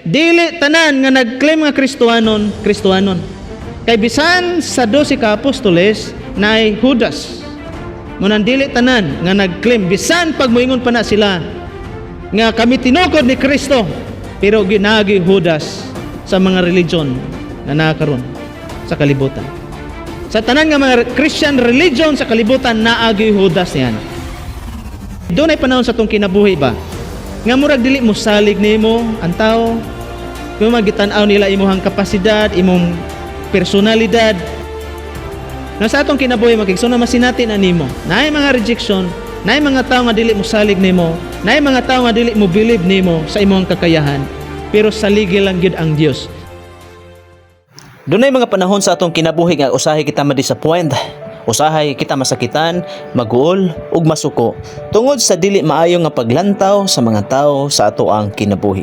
dili tanan nga nag-claim nga Kristohanon. Kay bisan sa 12 ka apostoles naay Judas. Munang dili tanan nga nag-claim bisan pag moingon pa na sila nga kami tinukod ni Kristo, pero ginagi Judas sa mga religion na nakaroon sa kalibutan. Sa tanan nga mga Christian religion sa kalibutan naagi Judas niyan. Doon ay panahon sa tong kinabuhi ba nga murag dili mo salig nimo ang tao, kung magitan-aw nila imong kapasidad, imong personalidad. Na sa atong kinabuhi makigsuna masinatin animo naay mga rejection, naay mga tao nga dili mo salig nimo, naay mga tao nga dili mo believe nimo sa imong kakayahan, pero saligi lang gyud ang Dios. Dunay mga panahon sa atong kinabuhi nga usahay kita ma-disappoint, usahay kita masakitan, maguol ug masuko tungod sa dili maayo nga paglantaw sa mga tao sa ato ang kinabuhi.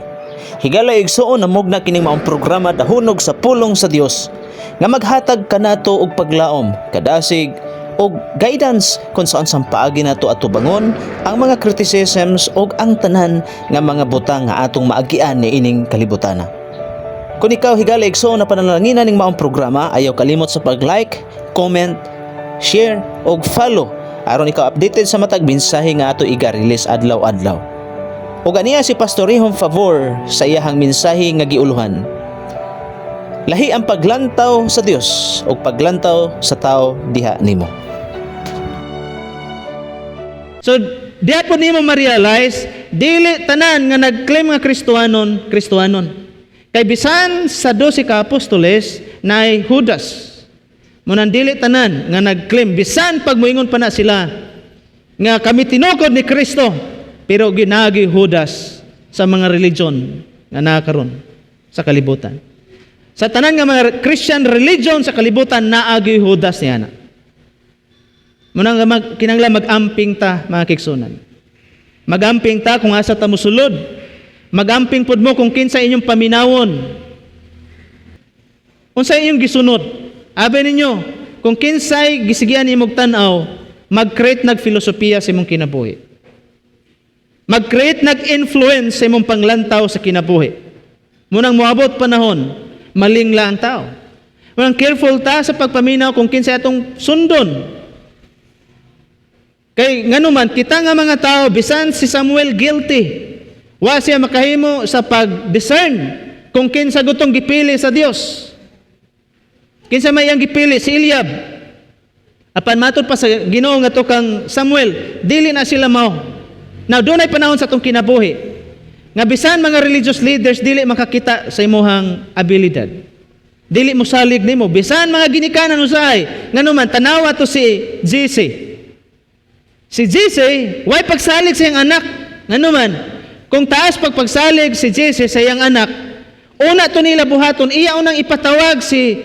Higala igsuon na mugna kining maong programa dahunog sa pulong sa Dios nga maghatag kanato og paglaom, kadasig og guidance kung saan sang paagi nato ato bangon ang mga criticisms og ang tanan nga mga butang nga atong maagian ni ining kalibutana. Kung ikaw higala igsuon na panalangina ning maong programa, ayaw kalimot sa pag-like, comment, share og follow aron ikaw updated sa matag mensahe nga ato iga-release adlaw-adlaw. Ug aniya si Pastor Rehom Favor sa iyahang mensahe nga giuluhan. Lahi ang paglantaw sa Dios ug paglantaw sa tao diha nimo. So, diha po nimo ma-realize dili tanan nga nag-claim nga Kristohanon. Kay bisan sa 12 ka apostoles naay Judas. Munang dili tanan nga nag-claim bisan pag moingon pa na sila nga kami tinukod ni Kristo, pero ginagi Judas sa mga religion nga nakaroon sa kalibutan. Sa tanan nga mga Christian religion sa kalibutan naagi Judas niya na. Munang kinanglan mag-amping ta mga kigsunan. Mag-amping ta kung asa ta mosulod. Mag-amping pud mo kung kinsa inyong paminawon. Unsa inyong gisunod? Abi ninyo, kung kinsay gisigian imong tan-aw, mag-create nag-filosofiya sa imong kinabuhi. Mag-create nag-influence sa imong panglantaw sa kinabuhi. Munang moabot panahon, malingla ang tao. Munang careful ta sa pagpaminaw kung kinsay atong sundon. Kay nganuman kita nga mga tao, bisan si Samuel guilty. Wa siya makahimo sa pag-discern kung kinsa gutong gipili sa Dios. Kinsa may iyang gipili si Eliab. Apan matod pa sa Ginoo nga to kang Samuel, dili na sila mao. Now doon ay panahon sa atong kinabuhi nga bisan mga religious leaders dili makakita sa imuhang abilidad. Dili mo salig nimo bisan mga ginikanan usahay. Nganuman tanawa to si JC. Si JC way pagsalig sa iyang anak. Nganuman kung taas pagpagsalig si JC sa iyang anak, una to nila buhaton, iya unang ipatawag si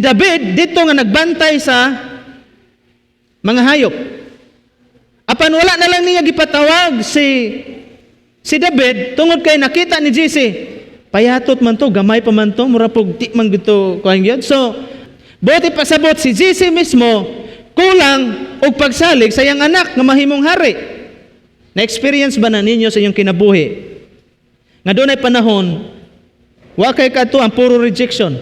David dito nga nagbantay sa mga hayop. Apan wala na lang niya gipatawag si David tungod kay nakita ni JC, payatot man to, gamay pa man to, mura pog di man gito kuan gyud. So, buti pasabot si JC mismo kulang og pagsalig sa iyang anak nga mahimong hari. Na-experience ba na ninyo sa inyong kinabuhi? Nga doon ay panahon, wa kay kadto ang puro rejection.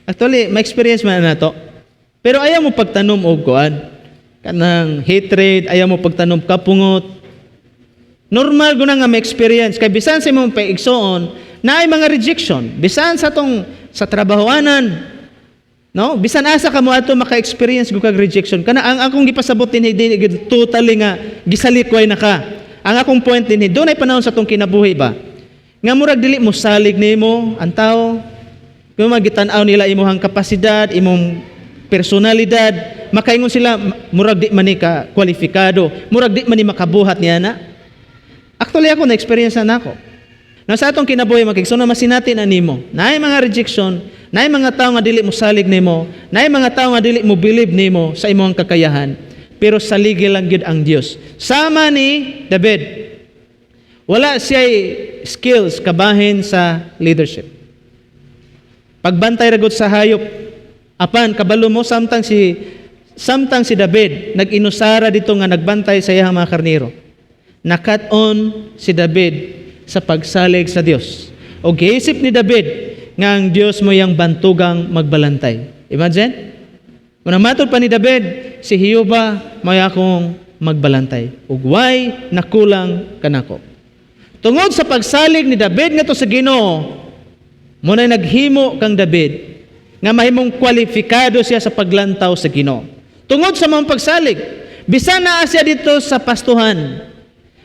Actually, ma-experience man na to. Pero ayaw mo pagtanom og kuan, kanang hatred, ayaw mo pagtanom kapungot. Normal guna nga ma-experience. Kay bisan sa imong paigsoon, naay mga rejection. Bisan sa tong sa trabahoanan, no? Bisan asa ka mo ato maka-experience gud kag rejection. Kana ang akong gipasabot dinhi totally nga gisalikway na ka. Ang akong point dinhi, doon ay panahon sa tong kinabuhi ba? Nga murag dili mo salig nimo ang tao. Kung magitan-aw nila imong kapasidad, imong personalidad, makaingon sila murag di man ni ka kwalipikado, murag di man ni makabuhat niya na. Actually ako na experience na ako. Na sa atong kinabuhi makigsuna masinatin animo. Naay mga rejection, naay mga tao nga dili mo salig nimo, naay mga tao nga dili mo believe nimo sa imong kakayahan, pero saligi lang gyud ang Dios. Sama ni David. Wala siya skills kabahin sa leadership. Pagbantay ragod sa hayop, apan kabalo mo samtang si David nag-inusara dito nga nagbantay sa iyang mga karnero. Nakat-on si David sa pagsalig sa Dios. O giisip ni David nga ang Dios mo yang bantugang magbalantay. Imagine? Kung namatod pa ni David, si Jehova may akong magbalantay. Ug way nakulang kanako. Tungod sa pagsalig ni David nga to sa Ginoo, muna naghimo kang David nga mahimong kwalifikado siya sa paglantaw sa Ginoo. Tungod sa mga pagsalig, bisan naa siya dito sa pastuhan,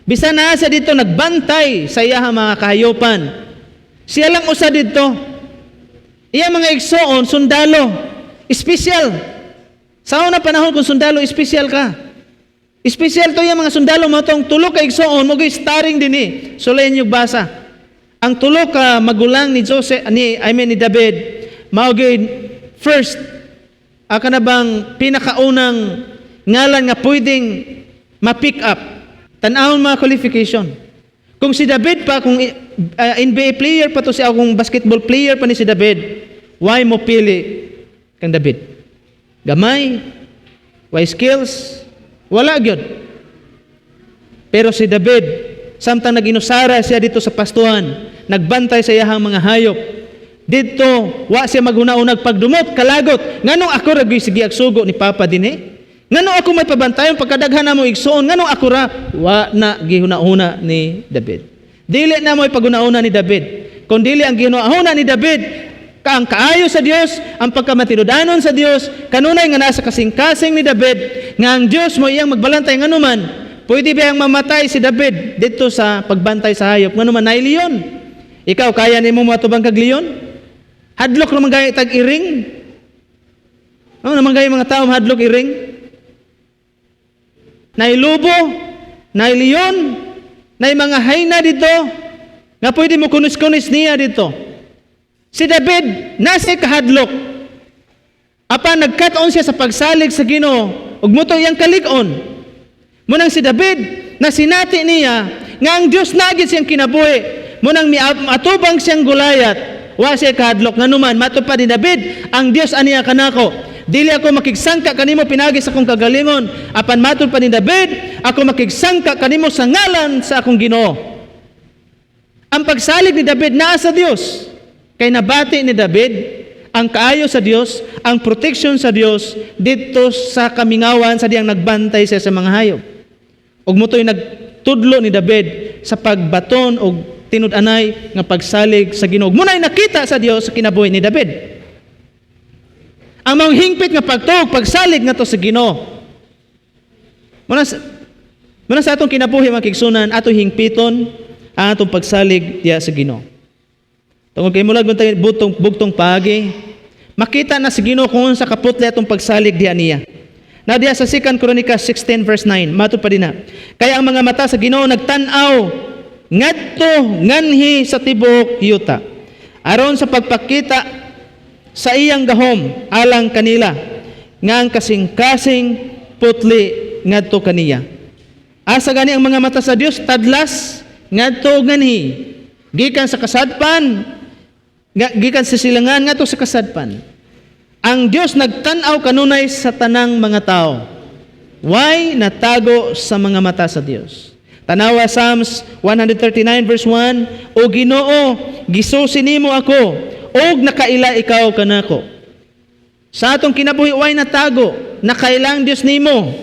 bisan naa siya dito nagbantay sa iyahang mga kahayopan, siya lang usa dito. Iya mga igsoon, sundalo, espesyal. Sa una panahon kung sundalo, espesyal ka. Espesyal to yung mga sundalo mo itong tulo ka igsoon, mag starring din eh. Sulayin yung basa. Ang tulo ka magulang ni ni David, maugid first, aka na bang pinakaunang ngalan nga pwedeng ma-pick up. Tanawon mga qualification. Kung si David pa, kung NBA player pa to siya, kung basketball player pa ni si David, why mo pili kang David? Gamay, why skills, wala gyud. Pero si David, samtang naginusara siya dito sa pastuhan, nagbantay sa iyahang mga hayop. Dito, wa siya maguna-unag pagdumot, kalagot. Nganong ako ragoy sige agsugo ni Papa dinhi? Nganong ako may pabantayon pagkadaghan na mo igsoon? Nganong ako ra? Wa na gihuna-una ni David. Dili na mo ipaguna-una ni David. Kung dili ang gihuna-una ni David, ang kaayo sa Dios, ang pagkamatinudanon sa Dios, kanunay nga nasa kasing-kasing ni David, nga ang Dios mo iyang magbalantay nganuman, pwede ba ang mamatay si David dito sa pagbantay sa hayop? Nganuman nay leon. Ikaw kaya nimo matubang kag leon? Hadlok naman gaya tag iring. Ano naman gaya mga tao hadlok iring? Nay lubo, nay leon, nay mga hayna dito, nga pwede mo kunis-kunis niya dito. Si David, nasa kahadlok. Apa nagkataon siya sa pagsalig sa Ginoo, ug muto iyang kalig-on. Munang si David, na sinati niya, nga ang Diyos nagit siyang kinabuhi, munang atubang siyang Gulayat, wa siya kahadlok. Nganuman, matupad ni David, ang Diyos aniya kanako. Dili ako makigsangka kanimo pinagi sa akong kagalingon. Apan matupad ni David, ako makigsangka kanimo sa ngalan sa akong Ginoo. Ang pagsalig ni David naa sa Dios. Kay nabati ni David ang kaayo sa Dios, ang protection sa Dios dito sa kamingawan sa diyang nagbantay siya sa mga hayop. Ug motoy nagtudlo ni David sa pagbaton og tinud-anay nga pagsalig sa Ginoo. Munay nakita sa Dios sa kinabuhi ni David. Ang mga hingpit nga pagtuog, pagsalig nga to sa Ginoo. Muna sa atong kinabuhi mga kigsunan, atong hingpiton ang atong pagsalig diya sa Ginoo. Tungod kay mula bugtong pagi, makita na si Ginoo kung sa kaputli atong pagsalig diha niya. Na diya sa 2 Chronicles 16 verse 9, matod pa din na. Kaya ang mga mata sa Ginoo nagtan-aw ngadto nganhi sa tibok yuta, aron sa pagpakita sa iyang gahom alang kanila, nga ang kasing-kasing putli ngadto kaniya. Asa gani ang mga mata sa Dios tadlas ngadto nganhi, gikan sa kasadpan, gikan sa silangan nga to sa kasadpan. Ang Dios nagtan-aw kanunay sa tanang mga tao. Why natago sa mga mata sa Dios? Tanawa Psalms 139 verse 1, O Ginoo, gisusi nimo ako, og nakaila ikaw kanako. Sa atong kinabuhi why natago, nakailang Dios nimo.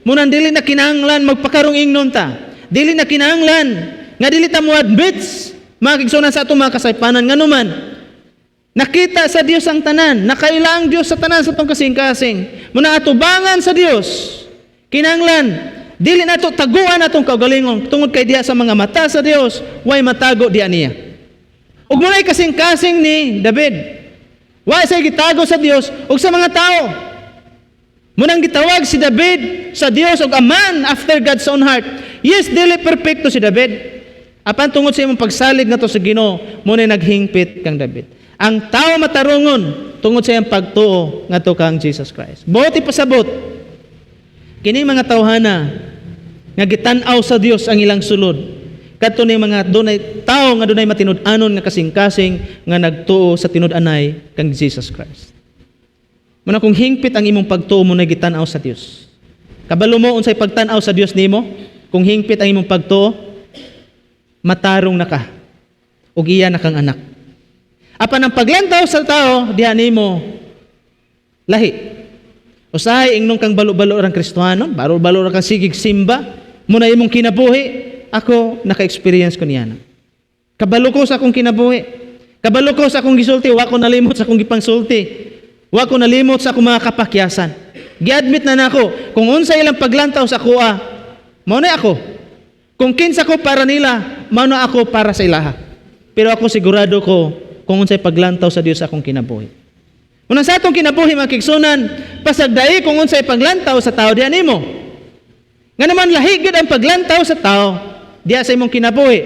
Munang dili na kinahanglan magpakarong ingnon ta. Dili na kinahanglan nga dili ta mo admits mga kigsunan sa atong mga kasaypanan nganuman. Nakita sa Dios ang tanan, nakailang Dios sa tanan sa atong kasing-kasing. Muna atubangan sa Dios. Kinahanglan dili nato taguan atong kaugalingon tungod kay diha sa mga mata sa Dios, way matago diha niya. Ug munay kasing-kasing ni David. Wa say gitago sa Dios ug sa mga tao. Munang gitawag si David sa Dios og a man after God's own heart. Yes, dili perfecto si David. Apan tungod sa imong pagsalig nato sa Ginoo, munay naghingpit kang David. Ang tao matarungon tungod sa iyang pagtuo ngadto kang Jesus Christ. Buti pasabot kini mga tawhana nga gitan-aw sa Dios ang ilang sulod. Kadto ni mga dunay tao nga dunay matinud-anon nga kasing-kasing nga nagtuo sa tinud-anay kang Jesus Christ. Muna kung hingpit ang imong pagtuo mo na gitan-aw sa Dios. Kabalo mo unsay pagtan-aw sa Dios nimo? Kung hingpit ang imong pagtuo, matarong na ka ug iya na kang anak. Apan ang paglantaw sa tao diha nimo lahi. Usahay ingnon kang balo-balo rang Kristiyano, balo-balo ra kang sigig simba, muna imong kinabuhi, ako naka-experience ko niya. Kabalo ko sa akong kinabuhi. Kabalo ko sa akong gisulti, wa ko nalimot sa akong gipangsulti. Wa ko nalimot sa akong mga kapakyasan. Gi-admit na nako kung unsa ilang paglantaw sa kuha, mao na ako. Kung kinsa ko para nila, mao na ako para sa ilaha. Pero ako sigurado ko kung unsay paglantaw sa Dios sa akong kinabuhi. Unang sa atong kinabuhi mga kigsunan, pasagdai kung unsay paglantaw sa tao diha nimo. Nga naman lahigid ang paglantaw sa tao diha sa imong kinabuhi.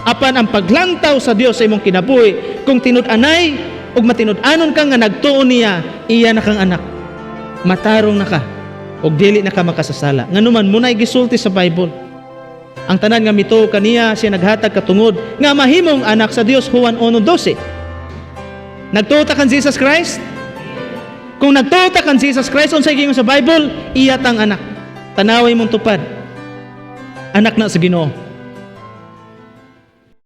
Apan ang paglantaw sa Dios sa imong kinabuhi, kung tinud-anay ug matinud-anon ka nga nagtuon niya, iya na kang anak. Matarong na ka ug dili na ka makasasala. Nganuman munay gisulti sa Bible. Ang tanan nga mituo kaniya siya naghatag katungod nga mahimong anak sa Dios, Juan 1:12. Nagtuo ta kan Jesus Christ? Kung nagtuo ta kan Jesus Christ unsay giingon sa Bible, iya tang anak. Tanaway mong tupad. Anak na sa Ginoo.